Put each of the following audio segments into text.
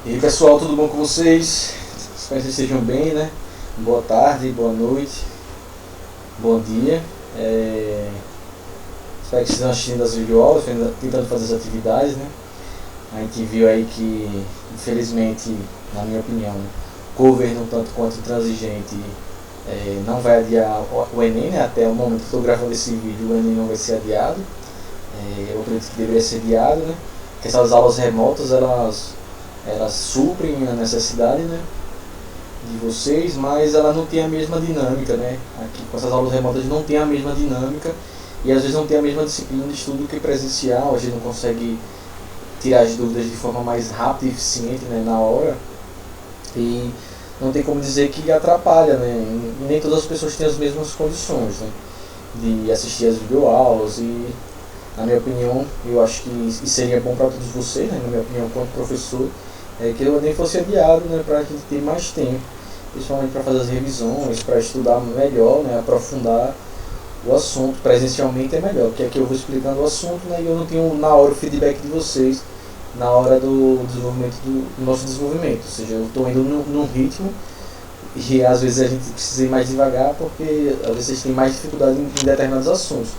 E aí pessoal, tudo bom com vocês? Espero que vocês estejam bem, né? Boa tarde, boa noite, bom dia. Espero que vocês estejam assistindo as videoaulas, tentando fazer as atividades, né? A gente viu aí que, infelizmente, na minha opinião, o governo, tanto quanto intransigente, não vai adiar o Enem, né? Até o momento que eu estou gravando esse vídeo, o Enem não vai ser adiado. Eu acredito que deveria ser adiado, né? Porque essas aulas remotas, elas suprem a necessidade, né, de vocês, mas ela não tem a mesma dinâmica, né? Aqui com essas aulas remotas não tem a mesma dinâmica e às vezes não tem a mesma disciplina de estudo que presencial, a gente não consegue tirar as dúvidas de forma mais rápida e eficiente, né, na hora, e não tem como dizer que atrapalha, né? E nem todas as pessoas têm as mesmas condições, né, de assistir as videoaulas. E na minha opinião, eu acho que seria bom para todos vocês, né, na minha opinião, quanto professor, que o Enem fosse adiado, né, para a gente ter mais tempo, principalmente para fazer as revisões, para estudar melhor, né, aprofundar o assunto. Presencialmente é melhor, porque aqui eu vou explicando o assunto, né, e eu não tenho na hora o feedback de vocês na hora do desenvolvimento do nosso desenvolvimento. Ou seja, eu estou indo num ritmo e às vezes a gente precisa ir mais devagar, porque às vezes vocês têm mais dificuldade em determinados assuntos,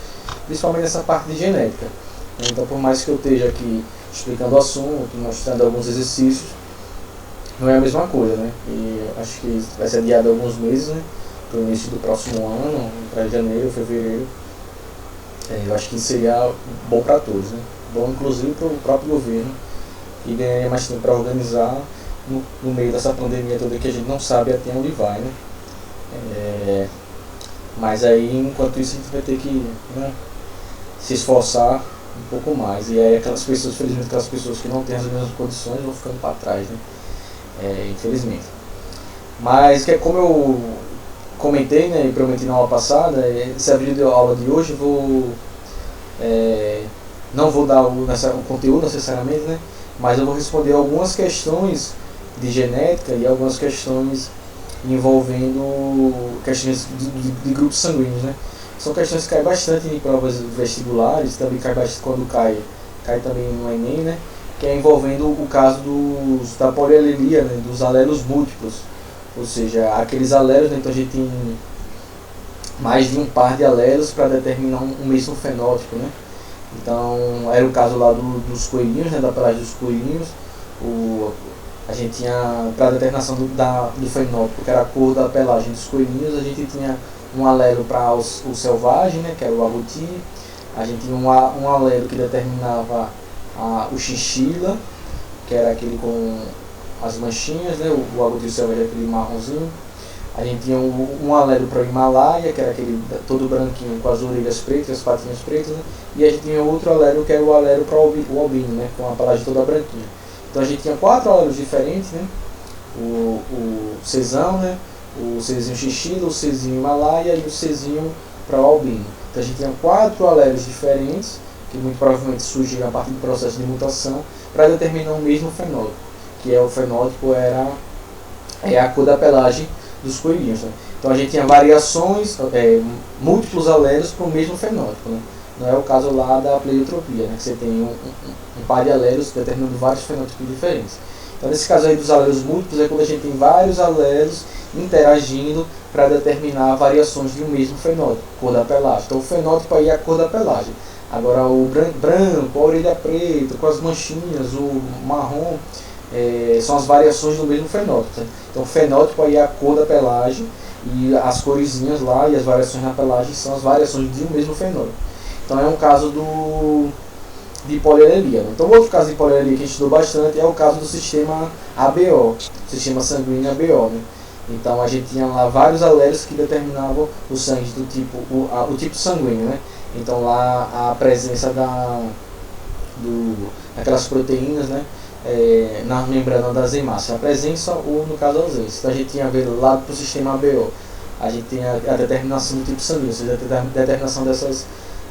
principalmente nessa parte de genética. Então, por mais que eu esteja aqui explicando o assunto, mostrando alguns exercícios, não é a mesma coisa, né? E acho que vai ser adiado alguns meses, né? Para o início do próximo ano, para janeiro, fevereiro. Eu acho que seria bom para todos, né? Bom inclusive para o próprio governo, e ganharia mais tempo para organizar no meio dessa pandemia toda que a gente não sabe até onde vai, né? Mas aí, enquanto isso, a gente vai ter que, né, se esforçar um pouco mais. E aí aquelas pessoas, felizmente, aquelas pessoas que não têm as mesmas condições vão ficando para trás, né? Infelizmente. Mas como eu comentei, né, e prometi na aula passada, essa videoaula de hoje não vou dar o conteúdo necessariamente, né, mas eu vou responder algumas questões de genética e algumas questões envolvendo questões de grupos sanguíneos, né? São questões que caem bastante em provas vestibulares, também cai bastante quando cai também no Enem, né? Que é envolvendo o caso da polialelia, né? Dos alelos múltiplos, ou seja, aqueles alelos, né? Então a gente tem mais de um par de alelos para determinar um mesmo fenótipo, né? Então era o caso lá dos coelhinhos, né? Da pelagem dos coelhinhos. A gente tinha, para a determinação do fenótipo, que era a cor da pelagem dos coelhinhos, a gente tinha um alelo para o selvagem, né, que era o agouti. A gente tinha um alelo que determinava o chinchila, que era aquele com as manchinhas, né, o agouti selvagem era aquele marronzinho. A gente tinha um alelo para o Himalaia, que era aquele todo branquinho com as orelhas pretas, as patinhas pretas, né? E a gente tinha outro alelo que era o alelo para o albino, né, com a pelagem toda branquinha. Então a gente tinha 4 alelos diferentes, né? O Czão, né? O Czinho chinchila, o Czinho Himalaia e o Czinho para o albino. Então a gente tinha 4 alelos diferentes, que muito provavelmente surgiram a partir do processo de mutação, para determinar o mesmo fenótipo, que o fenótipo é a cor da pelagem dos coelhinhos, né? Então a gente tinha variações, múltiplos alelos para o mesmo fenótipo, né? Não é o caso lá da pleiotropia, né, que você tem um par de alelos determinando vários fenótipos diferentes. Então nesse caso aí dos alelos múltiplos é quando a gente tem vários alelos interagindo para determinar variações de um mesmo fenótipo, cor da pelagem. Então o fenótipo aí é a cor da pelagem. Agora o branco, a orelha preta, com as manchinhas, o marrom, são as variações do mesmo fenótipo, né? Então o fenótipo aí é a cor da pelagem e as coresinhas lá e as variações na pelagem são as variações de um mesmo fenótipo. Então é um caso de polialelia, né? Então outro caso de polialelia que a gente estudou bastante é o caso do sistema ABO, sistema sanguíneo ABO, né? Então a gente tinha lá vários alelos que determinavam o sangue do tipo, o tipo sanguíneo, né? Então lá a presença daquelas proteínas, né, na membrana das hemácias, a presença ou no caso a ausência. Então a gente tinha a ver lá para o sistema ABO, a gente tem a determinação do tipo sanguíneo, ou seja, a determinação dessas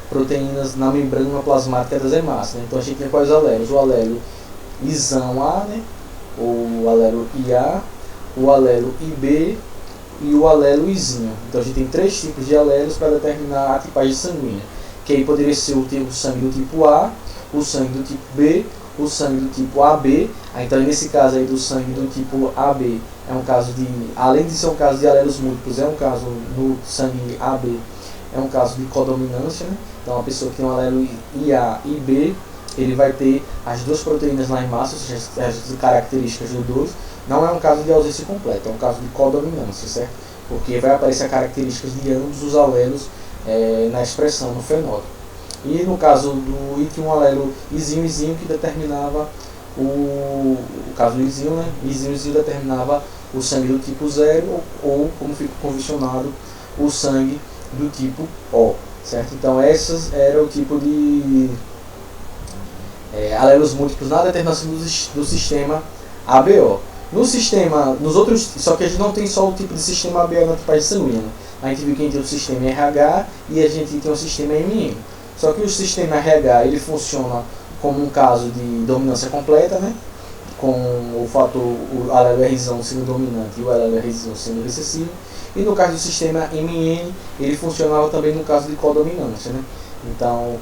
proteínas na membrana plasmática das hemácias, né? Então a gente tem quais alelos? O alelo Izão A, né? O alelo IA, o alelo IB e o alelo Izinho. Então a gente tem 3 tipos de alelos para determinar a tipagem sanguínea, que aí poderia ser o sangue do tipo A, o sangue do tipo B o sangue do tipo AB. Então nesse caso aí do sangue do tipo AB é um caso de, além de ser um caso de alelos múltiplos, é um caso no sangue AB, é um caso de codominância, né? Então a pessoa que tem um alelo IA e B, ele vai ter as duas proteínas lá em massa, ou seja, as características do 2. Não é um caso de ausência completa, é um caso de codominância, certo? Porque vai aparecer características de ambos os alelos na expressão, no fenótipo. E no caso do I tinha um alelo izinho que determinava o caso do izinho, né? Izinho determinava o sangue do tipo 0 ou como fica convencionado, o sangue do tipo O, certo? Então essas era o tipo de alelos múltiplos na determinação do sistema ABO. No sistema, nos outros, só que a gente não tem só o tipo de sistema ABO na tipagem sanguínea. A gente viu que a gente tem o sistema RH e a gente tem o sistema MM. Só que o sistema RH ele funciona como um caso de dominância completa, né? Com o fator, o alelo R sendo dominante e o alelo R sendo recessivo. E no caso do sistema MN, ele funcionava também no caso de codominância, né? Então,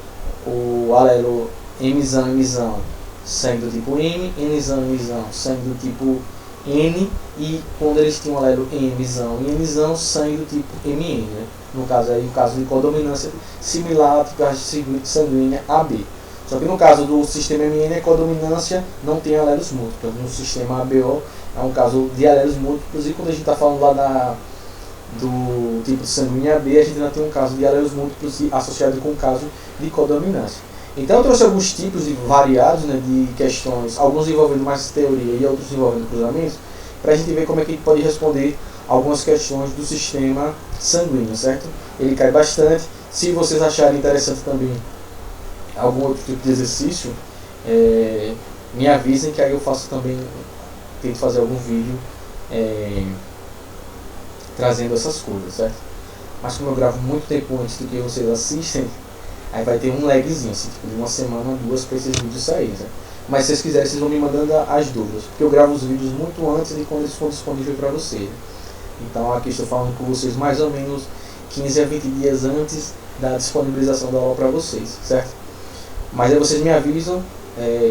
o alelo M-zão, sangue do tipo M, N-zão, sangue do tipo N, e quando eles tinham o alelo M-zão e N-zão, sangue do tipo MN, né? No caso aí, o caso de codominância similar à tipagem sanguínea AB. Só que no caso do sistema MN, a codominância não tem alelos múltiplos. No sistema ABO é um caso de alelos múltiplos, e quando a gente está falando lá do tipo sanguíneo AB, a gente ainda tem um caso de alelos múltiplos associado com o caso de codominância. Então eu trouxe alguns tipos de variados, né, de questões, alguns envolvendo mais teoria e outros envolvendo cruzamentos, para a gente ver como é que a gente pode responder algumas questões do sistema sanguíneo, certo? Ele cai bastante. Se vocês acharem interessante também algum outro tipo de exercício, me avisem que aí eu faço também, tento fazer algum vídeo trazendo essas coisas, certo? Mas como eu gravo muito tempo antes do que vocês assistem, aí vai ter um lagzinho, assim, tipo de uma semana, duas, para esses vídeos saírem, certo? Mas se vocês quiserem, vocês vão me mandando as dúvidas, porque eu gravo os vídeos muito antes de quando eles for disponíveis para vocês. Então aqui estou falando com vocês mais ou menos 15 a 20 dias antes da disponibilização da aula para vocês, certo? Mas aí vocês me avisam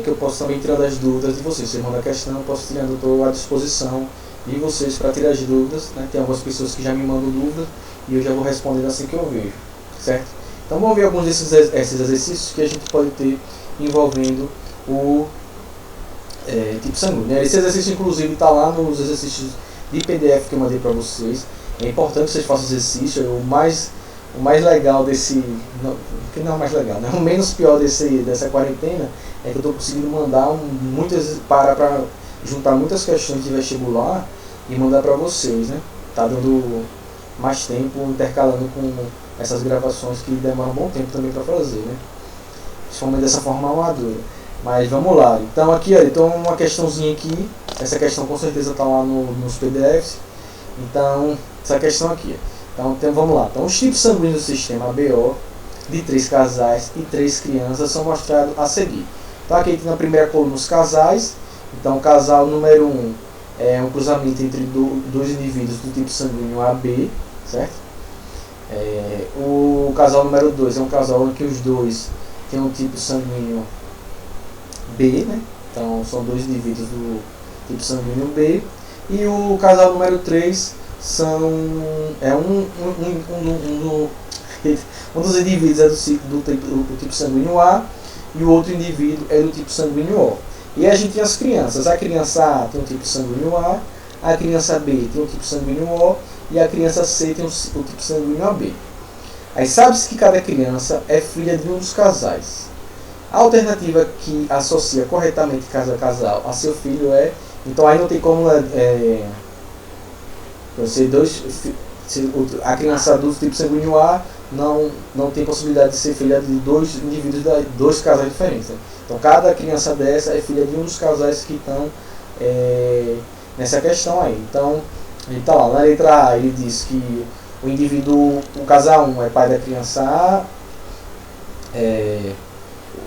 que eu posso também tirar as dúvidas de vocês. Você manda a questão, eu posso tirando, estou à disposição de vocês para tirar as dúvidas, né? Tem algumas pessoas que já me mandam dúvidas e eu já vou respondendo assim que eu vejo, certo? Então vamos ver alguns desses exercícios que a gente pode ter envolvendo o tipo sanguíneo, né? Esse exercício inclusive está lá nos exercícios de PDF que eu mandei para vocês. É importante que vocês façam exercício. O mais legal desse, que não é o mais legal, né? O menos pior dessa quarentena é que eu estou conseguindo mandar para juntar muitas questões de vestibular e mandar para vocês, né? Tá dando mais tempo intercalando com essas gravações que demoram um bom tempo também para fazer, né? Principalmente dessa forma amadora. Mas vamos lá. Então aqui, olha, então uma questãozinha aqui. Essa questão com certeza está lá nos PDFs. Então, essa questão aqui. Então vamos lá. Então os tipos sanguíneos do sistema ABO de 3 casais e 3 crianças são mostrados a seguir. Então aqui na primeira coluna os casais. Então o casal número 1 é um cruzamento entre dois indivíduos do tipo sanguíneo AB, certo? O casal número 2 é um casal em que os dois têm um tipo sanguíneo B, né? Então são dois indivíduos do tipo sanguíneo B. E o casal número 3 um dos indivíduos é do tipo sanguíneo A e o outro indivíduo é do tipo sanguíneo O. E a gente tem as crianças. A criança A tem o tipo sanguíneo a criança B tem o tipo sanguíneo O e a criança C tem o tipo sanguíneo AB. Aí sabe-se que cada criança é filha de um dos casais. A alternativa que associa corretamente cada casal a seu filho então aí não tem como a criança do tipo sanguíneo A não tem possibilidade de ser filha de dois indivíduos de dois casais diferentes, né? Então cada criança dessa é filha de um dos casais que estão nessa questão aí. Então ele está lá, na letra A ele diz que o casal 1 é pai da criança A,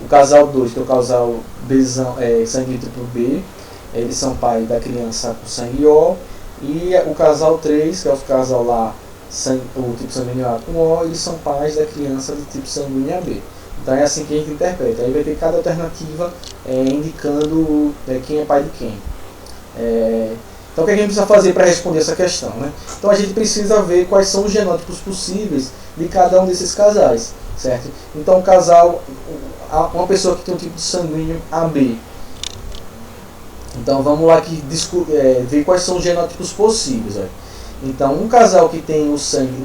o casal 2, que é o casal sangue triplo B, eles são pais da criança com sangue O, e o casal 3, que é o casal lá, o tipo sanguíneo A com O, eles são pais da criança do tipo sanguíneo AB. Então é assim que a gente interpreta. Aí vai ter cada alternativa indicando quem é pai de quem. Então o que a gente precisa fazer para responder essa questão, né? Então a gente precisa ver quais são os genótipos possíveis de cada um desses casais, certo? Então um casal, uma pessoa que tem um tipo de sanguíneo AB. Então vamos lá aqui ver quais são os genótipos possíveis. Olha. Então um casal que tem o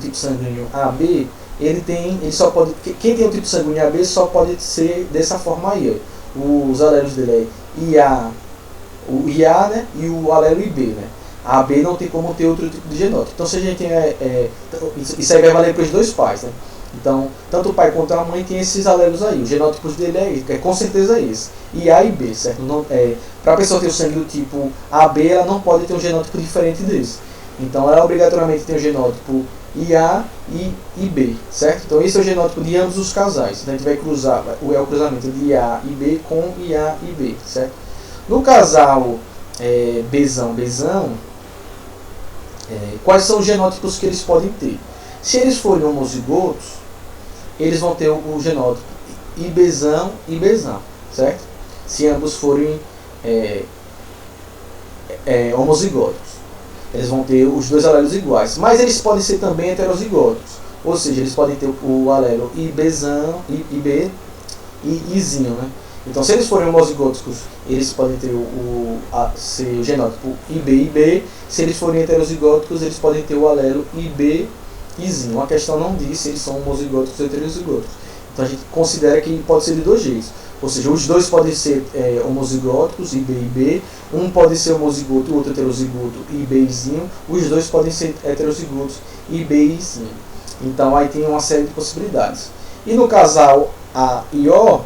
tipo sanguíneo AB, ele só pode, quem tem o tipo sanguíneo AB só pode ser dessa forma aí. Ó. Os alelos dele é IA, o IA, né, e o alelo IB, né? A AB não tem como ter outro tipo de genótipo. Então se a gente tem isso aí vai valer para os dois pais, né? Então, tanto o pai quanto a mãe tem esses alelos aí. Os genótipos dele com certeza é esse. IA e B, certo? Para a pessoa ter o sangue do tipo AB, ela não pode ter um genótipo diferente desse. Então, ela obrigatoriamente tem o genótipo IA e IB, certo? Então, esse é o genótipo de ambos os casais. Então, a gente vai cruzar o cruzamento de IA e B com IA e B, certo? No casal Bzão, quais são os genótipos que eles podem ter? Se eles forem homozigotos, eles vão ter o genótipo IBzão e Bzão, certo? Se ambos forem homozigotos, eles vão ter os dois alelos iguais. Mas eles podem ser também heterozigotos, ou seja, eles podem ter o alelo IBzão, IB e Izinho, né? Então, se eles forem homozigotos, eles podem ter o genótipo IB e B. Se eles forem heterozigóticos, eles podem ter o alelo IB Izinho. A questão não diz se eles são homozigóticos ou heterozigóticos. Então a gente considera que pode ser de dois jeitos. Ou seja, os dois podem ser homozigóticos, IB e B. Um pode ser homozigoto e o outro heterozigoto, IB e Izinho. Os dois podem ser heterozigotos, IB e Izinho. Então aí tem uma série de possibilidades. E no casal A e O,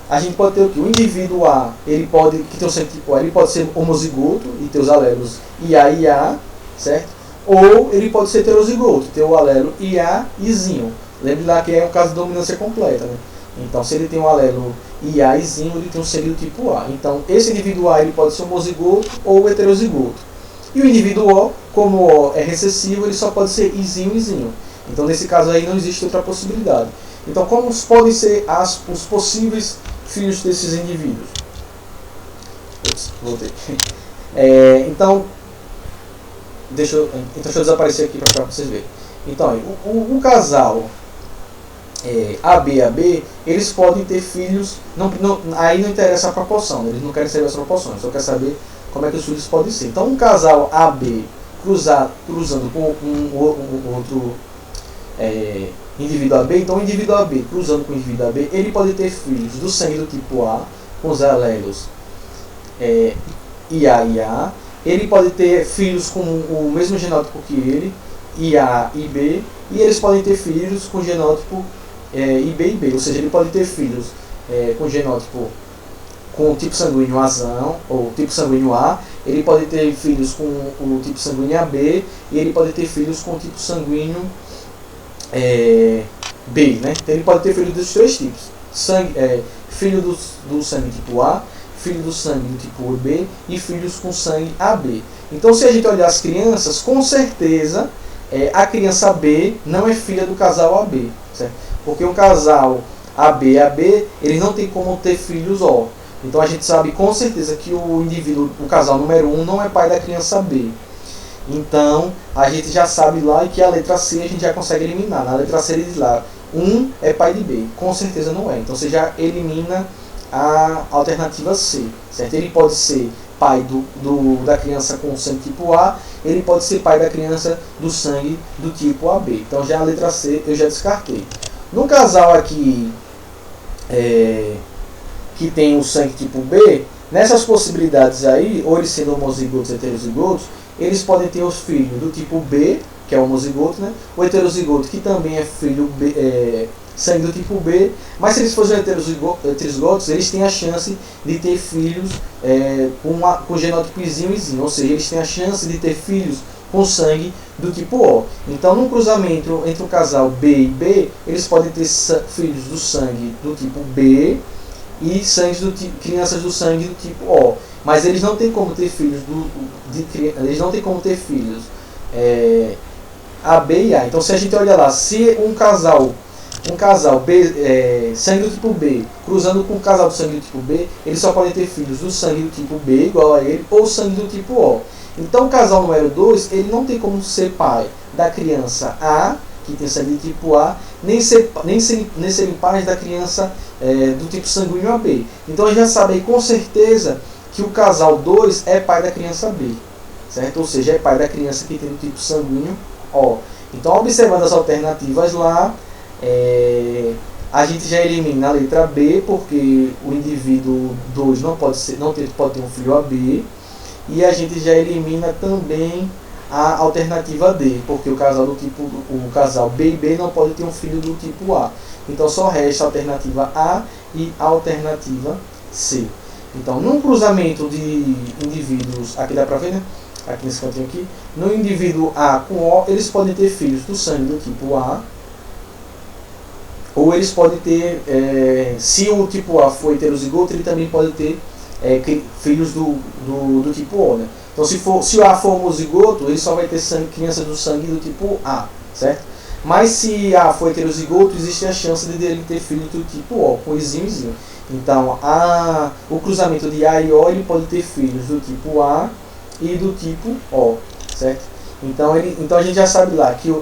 a gente pode ter o que? O indivíduo A, que tem o sangue tipo A, ele pode ser homozigoto e ter os alelos IA e A, certo? Ou ele pode ser heterozigoto, ter o alelo IA e Izinho. Lembre lá que é um caso de dominância completa, né? Então, se ele tem o alelo IA e Izinho, ele tem um sangue do tipo A. Então, esse indivíduo A ele pode ser homozigoto ou heterozigoto. E o indivíduo O, como o O é recessivo, ele só pode ser Izinho e Izinho. Então, nesse caso aí, não existe outra possibilidade. Então, como podem ser os possíveis filhos desses indivíduos? Voltei. Então, deixa eu desaparecer aqui para vocês verem. Então, o casal AB, eles podem ter filhos, aí não interessa a proporção, eles não querem saber as proporções, só quer saber como é que os filhos podem ser. Então, um casal AB cruzando com um outro indivíduo AB, então o indivíduo AB cruzando com o indivíduo AB, ele pode ter filhos do sangue do tipo A, com os alelos IA e A. Ele pode ter filhos com o mesmo genótipo que ele, IA e B, e eles podem ter filhos com genótipo IB e B, ou seja, ele pode ter filhos com genótipo com o tipo sanguíneo Azão, ou tipo sanguíneo A, ele pode ter filhos com o tipo sanguíneo AB, e ele pode ter filhos com o tipo sanguíneo B, né? Então ele pode ter filhos dos três tipos, filho do sangue tipo A, filho do sangue do tipo B e filhos com sangue AB. Então, se a gente olhar as crianças, com certeza a criança B não é filha do casal AB, certo? Porque um casal AB, ele não tem como ter filhos O. Então, a gente sabe com certeza que o casal número 1 não é pai da criança B. Então, a gente já sabe lá que a letra C a gente já consegue eliminar. Na letra C ele diz lá, 1 é pai de B. Com certeza não é. Então, você já elimina a alternativa C, certo? Ele pode ser pai da criança com sangue tipo A, ele pode ser pai da criança do sangue do tipo AB. Então já a letra C eu já descartei. No casal aqui que tem o sangue tipo B, nessas possibilidades aí, ou eles sendo homozigotos ou heterozigotos, eles podem ter os filhos do tipo B, que é homozigoto, né? O heterozigoto, que também é filho sangue do tipo B, mas se eles fossem heterozigotos, eles têm a chance de ter filhos com genótipo Izinho e Izinho, ou seja, eles têm a chance de ter filhos com sangue do tipo O. Então, num cruzamento entre o casal B e B, eles podem ter filhos do sangue do tipo B e crianças do sangue do tipo O, mas eles não têm como ter filhos AB e A. Então, se a gente olhar lá, se um casal um casal B, sangue do tipo B, cruzando com um casal do sangue do tipo B, eles só podem ter filhos do sangue do tipo B, igual a ele, ou sangue do tipo O. Então o casal número 2, ele não tem como ser pai da criança A, que tem sangue do tipo A, nem serem pais da criança do tipo sanguíneo AB. Então a gente já sabe aí com certeza que o casal 2 é pai da criança B, certo? Ou seja, é pai da criança que tem o tipo sanguíneo O. Então, observando as alternativas lá, a gente já elimina a letra B, porque o indivíduo 2 não pode ter um filho AB, e a gente já elimina também a alternativa D, porque o casal B e B não pode ter um filho do tipo A. Então só resta a alternativa A e a alternativa C. Então, num cruzamento de indivíduos, aqui dá pra ver, né? Aqui nesse cantinho aqui, no indivíduo A com O, eles podem ter filhos do sangue do tipo A, ou eles podem ter, se o tipo A for heterozigoto, ele também pode ter filhos do tipo O, né? Então, se o A for homozigoto, ele só vai ter crianças do sangue do tipo A, certo? Mas se A for heterozigoto, existe a chance de ele ter filhos do tipo O, com exímio. Então, o cruzamento de A e O, ele pode ter filhos do tipo A e do tipo O, certo? Então a gente já sabe lá que o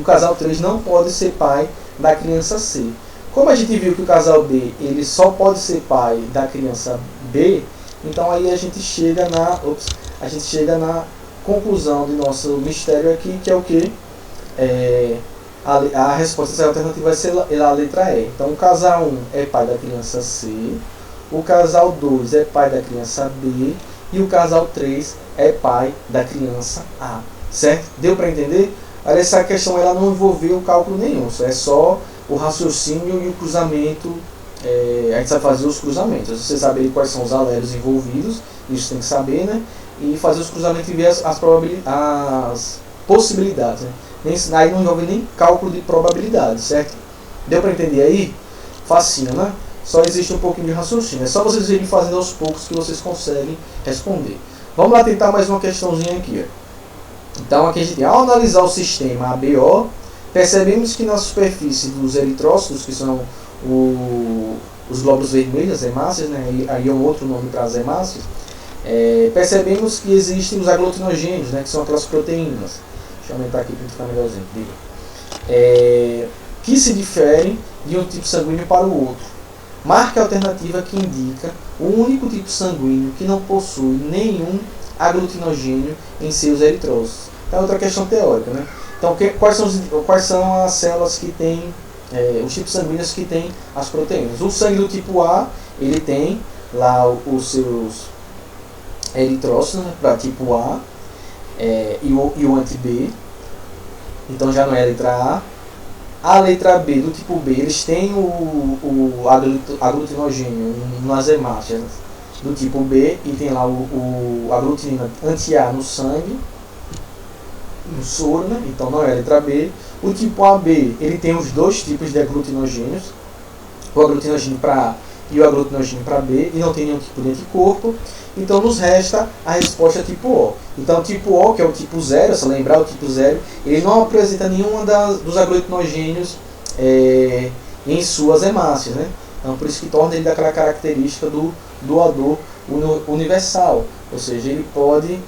casal 3 não pode ser pai da criança C. Como a gente viu que o casal B ele só pode ser pai da criança B, então aí a gente chega na conclusão do nosso mistério aqui, que é o que? A resposta alternativa vai ser a letra E. Então o casal 1 é pai da criança C, o casal 2 é pai da criança B, e o casal 3 é pai da criança A, certo? Deu para entender? Olha, essa questão ela não envolveu cálculo nenhum, é só o raciocínio e o cruzamento. A gente sabe fazer os cruzamentos, você saber quais são os alélos envolvidos, isso tem que saber, né? E fazer os cruzamentos e ver as possibilidades, né? Aí não envolve nem cálculo de probabilidade, certo? Deu para entender aí? Facinho, né? Só existe um pouquinho de raciocínio. É só vocês irem fazendo aos poucos que vocês conseguem responder. Vamos lá tentar mais uma questãozinha aqui. Ó. Então aqui a gente, ao analisar o sistema ABO, percebemos que na superfície dos eritrócitos, que são os glóbulos vermelhos, as hemácias, né? Aí é um outro nome para as hemácias, percebemos que existem os aglutinogênios, né? Que são aquelas proteínas. Deixa eu aumentar aqui para ficar melhorzinho. Que se diferem de um tipo sanguíneo para o outro. Marque a alternativa que indica o único tipo sanguíneo que não possui nenhum aglutinogênio em seus eritrócitos. É outra questão teórica, né? Então, quais são as células que têm, os tipos sanguíneos que têm as proteínas? O sangue do tipo A, ele tem lá os seus eritrócitos, né, para tipo A, e o anti-B. Então já não é a letra A. A letra B, do tipo B, eles têm o aglutinogênio nas hemácias do tipo B, e tem lá a aglutinina anti-A no sangue, no soro, né? Então não é a letra B. O tipo AB, ele tem os dois tipos de aglutinogênios, o aglutinogênio para A e o aglutinogênio para B, e não tem nenhum tipo de anticorpo. Então nos resta a resposta tipo O. Então o tipo O, que é o tipo 0, se lembrar o tipo 0, ele não apresenta nenhuma dos aglutinogênios em suas hemácias, né? Então por isso que torna ele daquela característica do doador universal. Ou seja, ele pode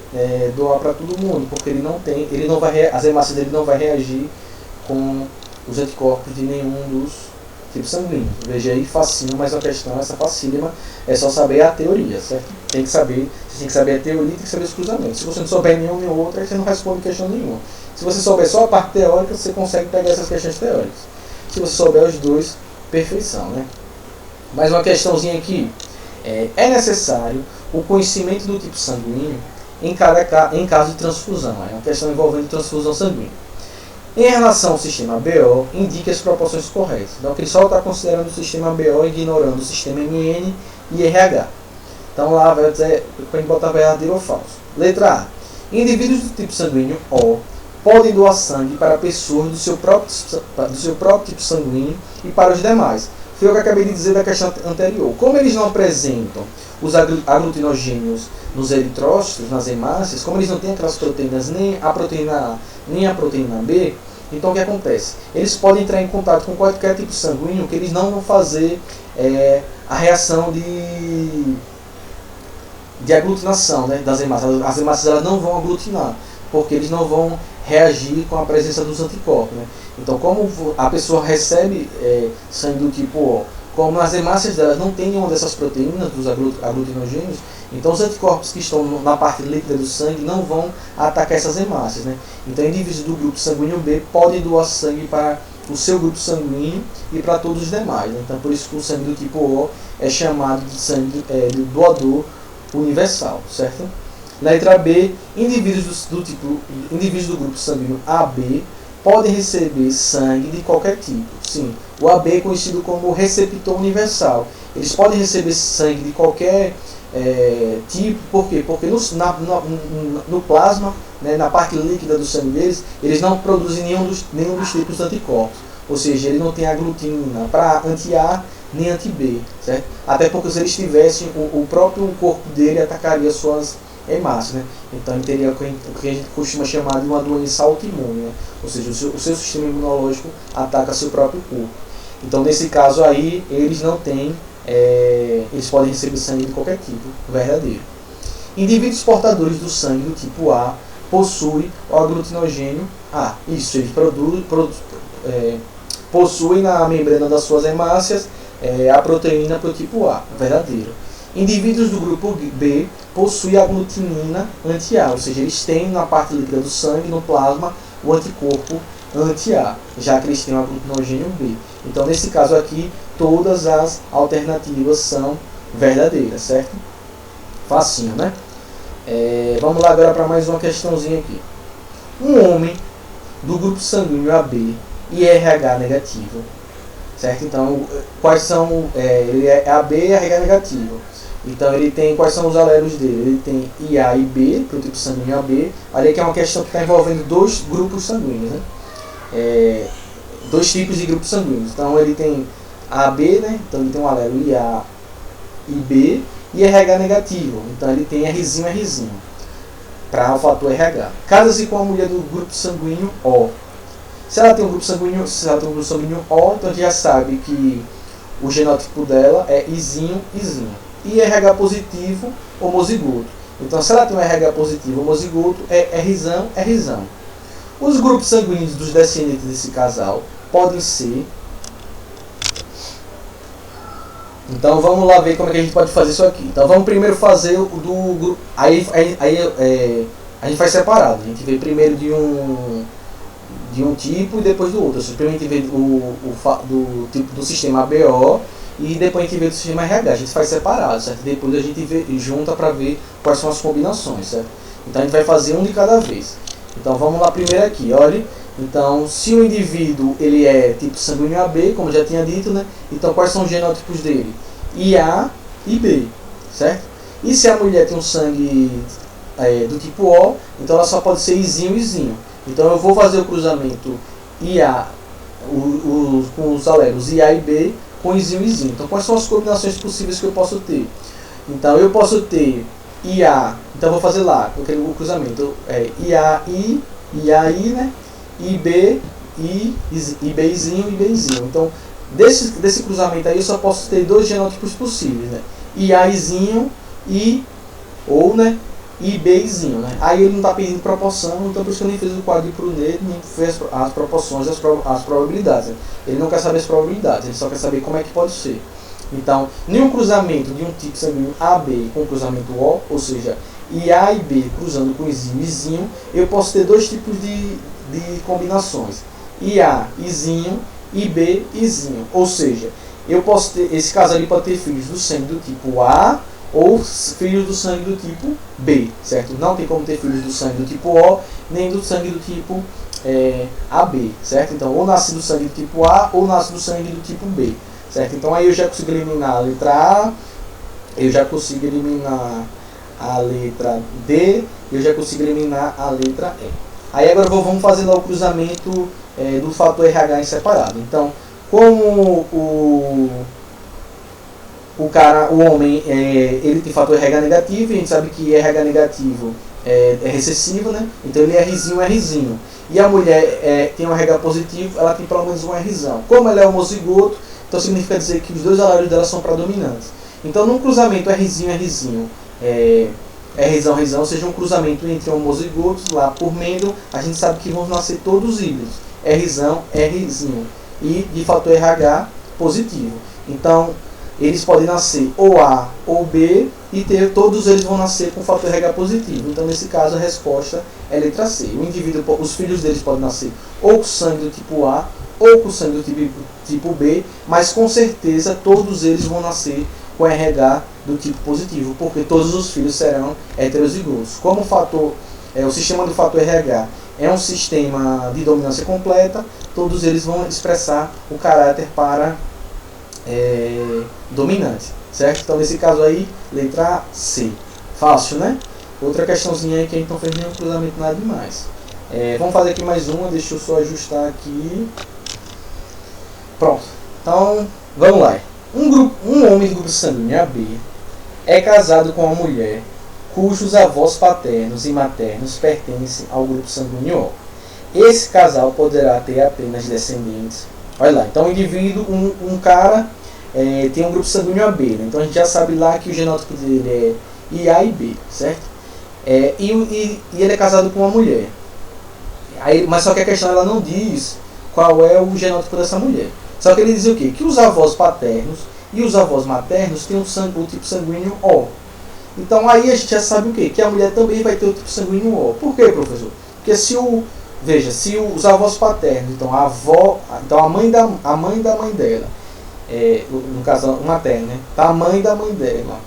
doar para todo mundo, porque as hemácias dele não vai reagir com os anticorpos de nenhum dos tipos sanguíneos. Veja aí, facinho, mas a questão, essa facílima, é só saber a teoria, certo? Você tem que saber a teoria e tem que saber os cruzamentos. Se você não souber nenhum nem outro, aí você não responde questão nenhuma. Se você souber só a parte teórica, você consegue pegar essas questões teóricas. Se você souber os dois, perfeição, né? Mais uma questãozinha aqui. É necessário o conhecimento do tipo sanguíneo em caso de transfusão. É uma questão envolvendo transfusão sanguínea. Em relação ao sistema BO, indique as proporções corretas. Então, aqui só está considerando o sistema BO, ignorando o sistema MN e RH. Então, lá vai dizer, para botar verdadeiro ou falso. Letra A. Indivíduos do tipo sanguíneo O podem doar sangue para pessoas do seu próprio tipo sanguíneo e para os demais. Foi o que eu acabei de dizer da questão anterior. Como eles não apresentam os aglutinogênios nos eritrócitos, nas hemácias, como eles não têm aquelas proteínas, nem a proteína A, nem a proteína B, Então o que acontece? Eles podem entrar em contato com qualquer tipo sanguíneo que eles não vão fazer a reação de aglutinação, né, das hemácias. As hemácias elas não vão aglutinar, porque eles não vão reagir com a presença dos anticorpos. Né? Então, como a pessoa recebe sangue do tipo O, como as hemácias delas não têm nenhuma dessas proteínas, dos aglutinogênios, então os anticorpos que estão na parte líquida do sangue não vão atacar essas hemácias. Né? Então, indivíduos do grupo sanguíneo B podem doar sangue para o seu grupo sanguíneo e para todos os demais. Né? Então, por isso que o sangue do tipo O é chamado de sangue de doador universal, certo? Letra B, indivíduos do grupo sanguíneo AB podem receber sangue de qualquer tipo. Sim, o AB é conhecido como receptor universal. Eles podem receber sangue de qualquer tipo. Por quê? Porque no plasma, né, na parte líquida do sangue deles, eles não produzem nenhum dos tipos de anticorpos. Ou seja, ele não tem aglutina para anti-A nem anti-B, certo? Até porque se eles tivessem, o próprio corpo dele atacaria suas hemácias, né? Então ele teria o que a gente costuma chamar de uma doença autoimune, né? Ou seja, o seu sistema imunológico ataca seu próprio corpo. Então nesse caso aí, eles não têm, eles podem receber sangue de qualquer tipo, verdadeiro. Indivíduos portadores do sangue do tipo A possuem o aglutinogênio A. Isso, eles possuem na membrana das suas hemácias a proteína para o tipo A, verdadeiro. Indivíduos do grupo B possuem a aglutinina anti-A, ou seja, eles têm na parte líquida do sangue, no plasma, o anticorpo anti-A, já que eles têm o aglutinogênio B. Então, nesse caso aqui, todas as alternativas são verdadeiras, certo? Facinho, né? Vamos lá agora para mais uma questãozinha aqui. Um homem do grupo sanguíneo AB e RH negativo, certo? Então, quais são, ele é AB e RH negativo. Então, ele tem, quais são os alelos dele? Ele tem IA e B, para o tipo sanguíneo AB. Olha que é uma questão que está envolvendo dois grupos sanguíneos, né? Dois tipos de grupos sanguíneos. Então, ele tem AB, né? Então, ele tem um alelo IA e B, e RH negativo. Então, ele tem Rzinho e Rzinho, para o fator RH. Casa-se com a mulher do grupo sanguíneo O. Se ela tem um grupo sanguíneo, O, então a gente já sabe que o genótipo dela é Izinho, Izinho. E RH positivo, homozigoto. Então, se ela tem um RH positivo, homozigoto, é Rzão, Rzão. Os grupos sanguíneos dos descendentes desse casal podem ser... Então, vamos lá ver como é que a gente pode fazer isso aqui. Então, vamos primeiro fazer o do grupo... Aí a gente faz separado. A gente vê primeiro de um tipo e depois do outro. Primeiro a gente vê do tipo do sistema ABO e depois a gente vê do sistema RH. A gente faz separado, certo? Depois a gente junta para ver quais são as combinações, certo? Então a gente vai fazer um de cada vez. Então vamos lá primeiro aqui, olha. Então, se o indivíduo ele é tipo sanguíneo AB, como já tinha dito, né? Então quais são os genótipos dele? IA e B, certo? E se a mulher tem um sangue do tipo O, então ela só pode ser Izinho e Izinho. Então eu vou fazer o cruzamento IA, com os alelos IA e B com Izinho e Izinho. Então quais são as combinações possíveis que eu posso ter? Então eu posso ter IA, então eu vou fazer lá, o cruzamento IAI, IAI, né? IB, IBzinho e Bzinho. Então desse cruzamento aí eu só posso ter dois genótipos possíveis, né? IAizinho ou, né? E Bzinho, né? Aí ele não está pedindo proporção, então por isso que eu nem fiz o quadrúplo nele, nem fiz as proporções, as probabilidades. Né? Ele não quer saber as probabilidades, ele só quer saber como é que pode ser. Então, nenhum cruzamento de um tipo sanguíneo AB com cruzamento O, ou seja, IA e B cruzando com Izinho e Izinho, eu posso ter dois tipos de combinações. IA, Izinho, e B, Izinho. Ou seja, eu posso ter, esse caso ali pode ter filhos do sangue do tipo A, ou filhos do sangue do tipo B, certo? Não tem como ter filhos do sangue do tipo O, nem do sangue do tipo AB, certo? Então, ou nasce do sangue do tipo A, ou nasce do sangue do tipo B, certo? Então, aí eu já consigo eliminar a letra A, eu já consigo eliminar a letra D, eu já consigo eliminar a letra E. Aí agora vamos fazer lá o cruzamento do fator RH em separado. Então, como o homem, ele tem fator RH negativo, e a gente sabe que RH negativo é recessivo, né? Então ele é Rzinho, Rzinho. E a mulher tem um RH positivo, ela tem pelo menos um Rzão. Como ela é homozigoto, então significa dizer que os dois alélos dela são predominantes. Então num cruzamento Rzinho, Rzinho, Rzão, Rzão, seja um cruzamento entre homozigotos, lá por Mendel, a gente sabe que vão nascer todos híbridos. Rzão, Rzinho. E de fator RH positivo. Então eles podem nascer ou A ou B e todos eles vão nascer com fator RH positivo. Então, nesse caso, a resposta é letra C. O indivíduo, os filhos deles podem nascer ou com sangue do tipo A ou com sangue do tipo B, mas com certeza todos eles vão nascer com RH do tipo positivo, porque todos os filhos serão heterozigotos. Como o sistema do fator RH é um sistema de dominância completa, todos eles vão expressar o caráter para dominante, certo? Então nesse caso aí, letra C. Fácil, né? Outra questãozinha aí que a gente não fez nenhum cruzamento, nada demais. Vamos fazer aqui mais uma, deixa eu só ajustar aqui. Pronto. Então, vamos lá. Um homem do grupo sanguíneo AB é casado com uma mulher cujos avós paternos e maternos pertencem ao grupo sanguíneo O. Esse casal poderá ter apenas descendentes. Olha lá, então o indivíduo, um cara tem um grupo sanguíneo AB, né? Então a gente já sabe lá que o genótipo dele é IA e B, certo? E ele é casado com uma mulher. Mas só que a questão ela não diz qual é o genótipo dessa mulher. Só que ele diz o quê? Que os avós paternos e os avós maternos têm o tipo sanguíneo O. Então aí a gente já sabe o quê? Que a mulher também vai ter o tipo sanguíneo O. Por quê, professor? Porque se os avós paternos, então a mãe da mãe dela, no caso materno, né? A mãe da mãe dela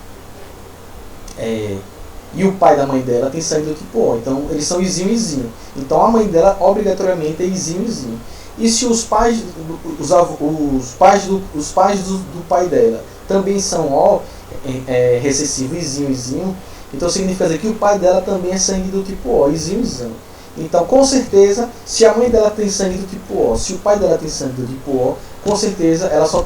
e o pai da mãe dela tem sangue do tipo O, então eles são Izinho e Izinho. Então a mãe dela obrigatoriamente é Izinho e Izinho. E se os pais do pai dela também são O, recessivo Izinho e Izinho, então significa dizer que o pai dela também é sangue do tipo O, Izinho e Izinho. Então, com certeza, se a mãe dela tem sangue do tipo O, se o pai dela tem sangue do tipo O, com certeza ela só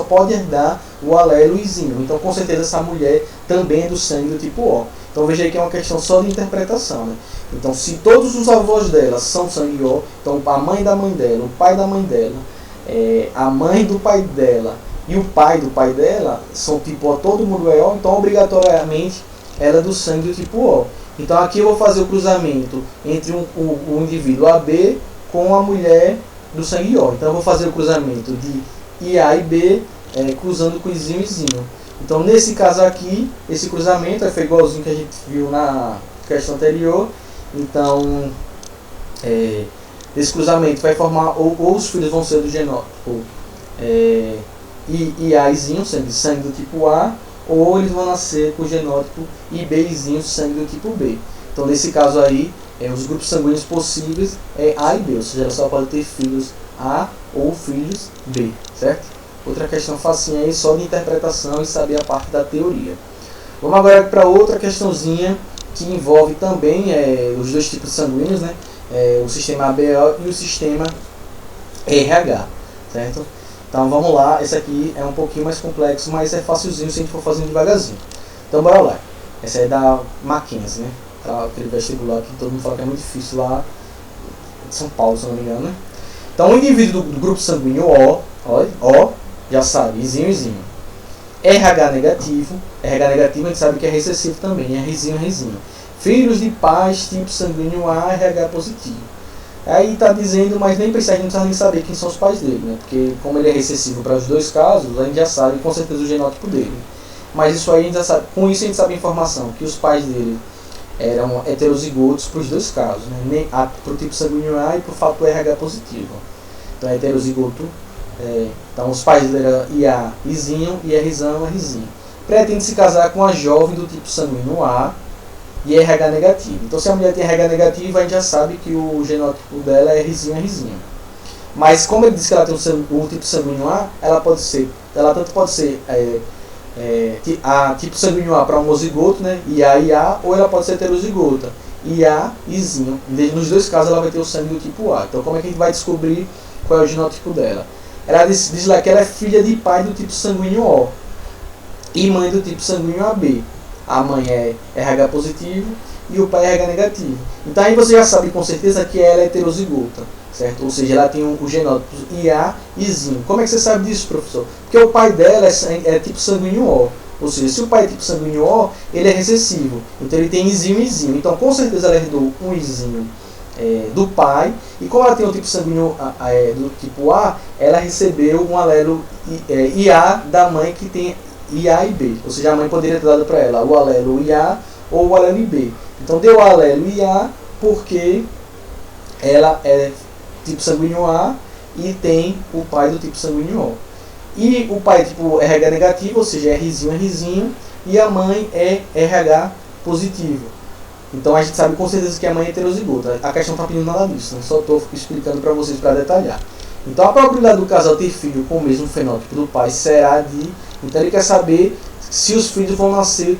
pode herdar o alelo Izinho. Então, com certeza, essa mulher também é do sangue do tipo O. Então, veja aí que é uma questão só de interpretação, né? Então, se todos os avós dela são sangue O, então a mãe da mãe dela, o pai da mãe dela, a mãe do pai dela e o pai do pai dela são tipo O, todo mundo é O, então obrigatoriamente ela é do sangue do tipo O. Então aqui eu vou fazer o cruzamento entre o indivíduo AB com a mulher do sangue O. Então eu vou fazer o cruzamento de IA e B cruzando com Izinho e Izinho. Então nesse caso aqui, esse cruzamento foi igualzinho que a gente viu na questão anterior. Então esse cruzamento vai formar, ou os filhos vão ser do genótipo IA e Izinho, sangue do tipo A, ou eles vão nascer com o genótipo IBzinho, sangue do tipo B. Então, nesse caso aí, os grupos sanguíneos possíveis é A e B, ou seja, ela só pode ter filhos A ou filhos B, certo? Outra questão facinha aí, só de interpretação e saber a parte da teoria. Vamos agora para outra questãozinha que envolve também os dois tipos sanguíneos, né? O sistema ABO e o sistema RH, certo? Então vamos lá, esse aqui é um pouquinho mais complexo, mas é facilzinho se a gente for fazendo devagarzinho. Então bora lá. Essa é da Mackenzie, né? Aquele vestibular que todo mundo fala que é muito difícil lá de São Paulo, se eu não me engano, né? Então o indivíduo do grupo sanguíneo O, já sabe, Izinho, Izinho. RH negativo a gente sabe que é recessivo também, é Rzinho, Rzinho. Filhos de pais tipo sanguíneo A, RH positivo. Aí está dizendo, mas nem precisa, a gente não precisa nem saber quem são os pais dele, né? Porque como ele é recessivo para os dois casos, a gente já sabe com certeza o genótipo dele. Mas isso aí a gente já sabe, com isso a gente sabe a informação, que os pais dele eram heterozigotos para os dois casos, né? Para o tipo sanguíneo A e para o fator RH positivo. Então é heterozigoto, então os pais dele eram IA, Izinho, e Rzão, Rzinho. Pretende se casar com a jovem do tipo sanguíneo A, e RH negativo. Então, se a mulher tem RH negativo, a gente já sabe que o genótipo dela é Rzinho, Rzinho. Mas, como ele disse que ela tem o tipo sanguíneo A, ela tanto pode ser tipo sanguíneo A para homozigoto, né? IA, ou ela pode ser heterozigota, IA, Izinho. Nos dois casos, ela vai ter o sangue do tipo A. Então, como é que a gente vai descobrir qual é o genótipo dela? Ela diz lá que ela é filha de pai do tipo sanguíneo O e mãe do tipo sanguíneo AB. A mãe é RH positivo e o pai é RH negativo. Então aí você já sabe com certeza que ela é heterozigota, certo? Ou seja, ela tem o genótipo IA e zinho. Como é que você sabe disso, professor? Porque o pai dela é tipo sanguíneo O. Ou seja, se o pai é tipo sanguíneo O, ele é recessivo. Então ele tem izinho e izinho. Então com certeza ela herdou um izinho do pai. E como ela tem o tipo sanguíneo do tipo A, ela recebeu um alelo IA da mãe que tem IA e B. Ou seja, a mãe poderia ter dado para ela o alelo IA ou o alelo IB. Então deu o alelo IA porque ela é tipo sanguíneo A e tem o pai do tipo sanguíneo O. E o pai é tipo RH negativo, ou seja, Rzinho, e a mãe é RH positivo. Então a gente sabe com certeza que a mãe é heterozigota. A questão não está pedindo nada disso, né? Só estou explicando para vocês para detalhar. Então a probabilidade do casal ter filho com o mesmo fenótipo do pai será de... Então ele quer saber se os filhos vão nascer...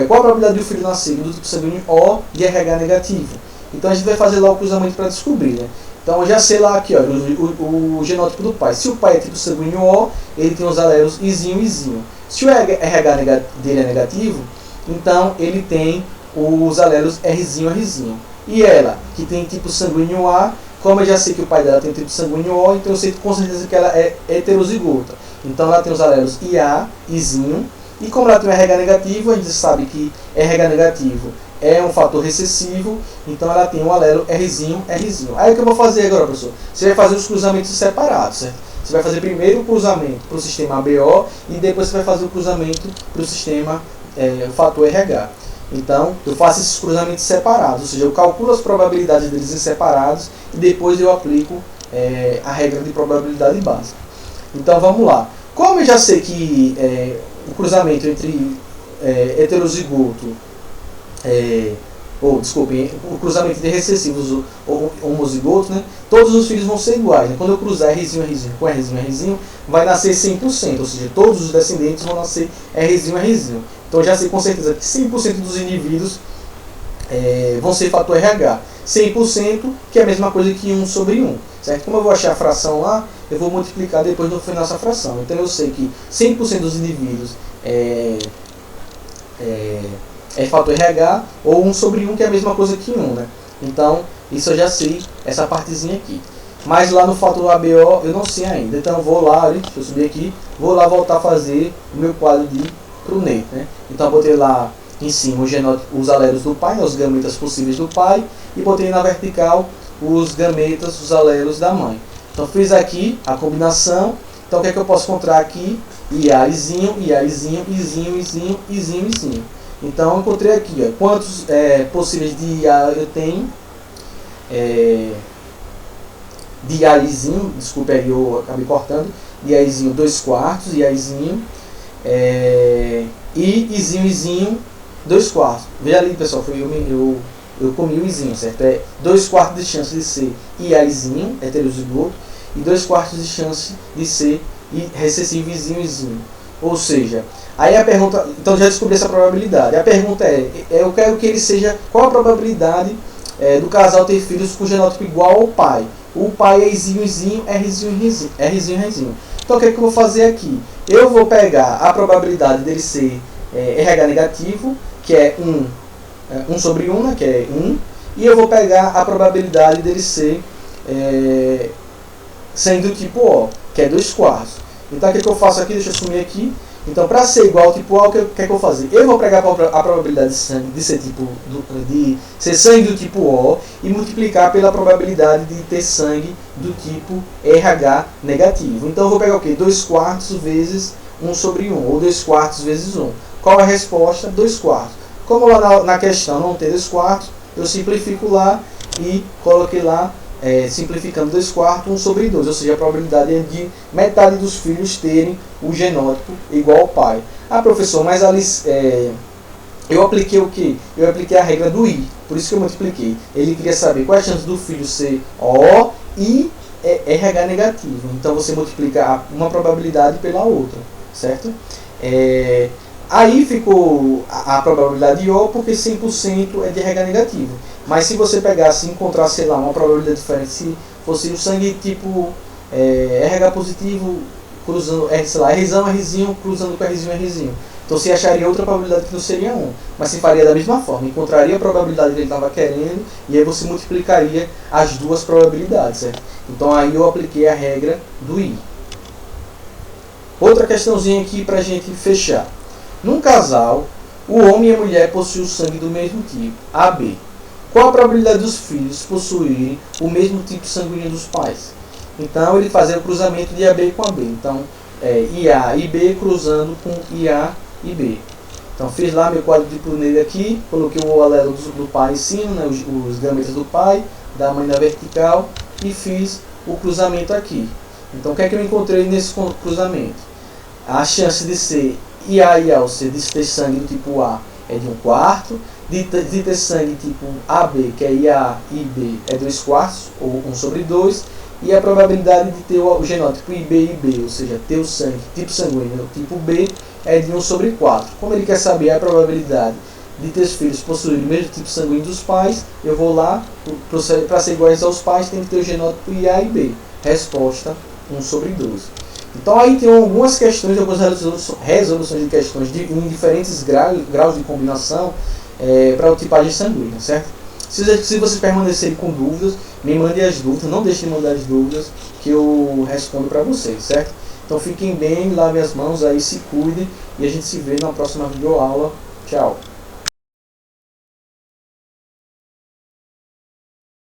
Qual a probabilidade do filho nascer do tipo sanguíneo O de RH negativo. Então a gente vai fazer lá o cruzamento para descobrir, né? Então eu já sei lá aqui, ó, o genótipo do pai. Se o pai é tipo sanguíneo O, ele tem os alelos Izinho e Izinho. Se o RH dele é negativo, então ele tem os alelos Rzinho e Rzinho. E ela, que tem tipo sanguíneo A, como eu já sei que o pai dela tem tipo sanguíneo O, então eu sei com certeza que ela é heterozigota. Então ela tem os alelos IA, Izinho, e como ela tem um RH negativo, a gente sabe que RH negativo é um fator recessivo, então ela tem um alelo Rzinho, Rzinho. Aí o que eu vou fazer agora, professor? Você vai fazer os cruzamentos separados, certo? Você vai fazer primeiro o cruzamento para o sistema ABO e depois você vai fazer o cruzamento para o sistema o fator RH. Então, eu faço esses cruzamentos separados, ou seja, eu calculo as probabilidades deles em separados e depois eu aplico a regra de probabilidade básica. Então, vamos lá. Como eu já sei que o cruzamento entre heterozigoto, o cruzamento de recessivos ou homozigotos, né, todos os filhos vão ser iguais. Né? Quando eu cruzar Rzinho, Rzinho com Rzinho, Rzinho, vai nascer 100%, ou seja, todos os descendentes vão nascer Rzinho, Rzinho. Então eu já sei com certeza que 100% dos indivíduos vão ser fator RH. 100% que é a mesma coisa que 1 sobre 1. Certo? Como eu vou achar a fração lá, eu vou multiplicar depois no final essa fração. Então eu sei que 100% dos indivíduos é fator RH, ou 1 sobre 1, que é a mesma coisa que 1. Né? Então isso eu já sei, essa partezinha aqui. Mas lá no fator ABO eu não sei ainda. Então vou lá, deixa eu subir aqui, vou lá voltar a fazer o meu quadro de Prunet. Né? Então eu botei lá em cima os alelos do pai, os gametas possíveis do pai, e botei na vertical os gametas, os alelos da mãe. Então fiz aqui a combinação. Então o que é que eu posso encontrar aqui? Izinho, Izinho, Izinho, Izinho, Izinho, Izinho. Então eu encontrei aqui, ó, quantos possíveis de IA eu tenho. De Izinho, desculpe aí, eu acabei cortando. Izinho 2/4, Izinho. E Izinho 2/4. Veja ali, pessoal, eu comi o Izinho, certo? 2/4 de chance de ser Izinho, heterozigoto, e 2/4 de chance de ser recessivo Izinho. Ou seja, aí a pergunta, então já descobri essa probabilidade. A pergunta eu quero que ele seja, qual a probabilidade do casal ter filhos com genótipo igual ao pai? O pai é Izinho, Rzinho. Então o que é que eu vou fazer aqui? Eu vou pegar a probabilidade dele ser RH negativo, que é 1 sobre 1, né, que é 1, e eu vou pegar a probabilidade dele ser sangue do tipo O, que é 2/4. Então o que eu faço aqui? Deixa eu sumir aqui. Então, para ser igual ao tipo O, o que é que eu vou fazer? Eu vou pegar a probabilidade de sangue de ser sangue do tipo O e multiplicar pela probabilidade de ter sangue do tipo RH negativo. Então eu vou pegar o quê? 2/4 vezes 1 sobre 1, ou 2/4 vezes 1. Qual é a resposta? 2/4. Como lá na questão não tem 2/4, eu simplifico lá e coloquei lá, simplificando 2/4, 1 sobre 2. Ou seja, a probabilidade é de metade dos filhos terem o genótipo igual ao pai. Ah, professor, mas ali eu apliquei o quê? Eu apliquei a regra do I. Por isso que eu multipliquei. Ele queria saber qual é a chance do filho ser O e RH negativo. Então você multiplica uma probabilidade pela outra. Certo? Aí ficou a probabilidade de O, porque 100% é de RH negativo. Mas se você pegasse e encontrasse, sei lá, uma probabilidade diferente, se fosse o sangue tipo RH positivo cruzando, sei lá, Rzão, Rzinho, cruzando com Rzinho, Rzinho. Então você acharia outra probabilidade que não seria 1, mas se faria da mesma forma, encontraria a probabilidade que ele estava querendo e aí você multiplicaria as duas probabilidades, certo? Então aí eu apliquei a regra do I. Outra questãozinha aqui para a gente fechar. Num casal, o homem e a mulher possuem o sangue do mesmo tipo, AB. Qual a probabilidade dos filhos possuírem o mesmo tipo sanguíneo dos pais? Então ele fazia o cruzamento de AB com AB. Então IA e B cruzando com IA e B. Então fiz lá meu quadro de planeta aqui, coloquei o alelo do pai em cima, né, os gametas do pai, da mãe na vertical, e fiz o cruzamento aqui. Então o que é que eu encontrei nesse cruzamento? A chance de ser IA e A, ou seja, de ter sangue do tipo A é de 1/4, de ter sangue tipo AB, que é IA e B, é 2/4, ou 1/2, e a probabilidade de ter o genótipo IB e B, ou seja, ter o sangue tipo sanguíneo tipo B, é de 1/4. Como ele quer saber a probabilidade de ter os filhos possuírem o mesmo tipo sanguíneo dos pais, eu vou lá, para ser iguais aos pais, tem que ter o genótipo IA e B. Resposta 1/12. Então aí tem algumas questões, algumas resoluções de questões em diferentes graus de combinação para a tipagem sanguínea, certo? Se vocês permanecerem com dúvidas, me mandem as dúvidas, não deixem de mandar as dúvidas que eu respondo para vocês, certo? Então fiquem bem, lavem as mãos aí, se cuidem e a gente se vê na próxima videoaula. Tchau!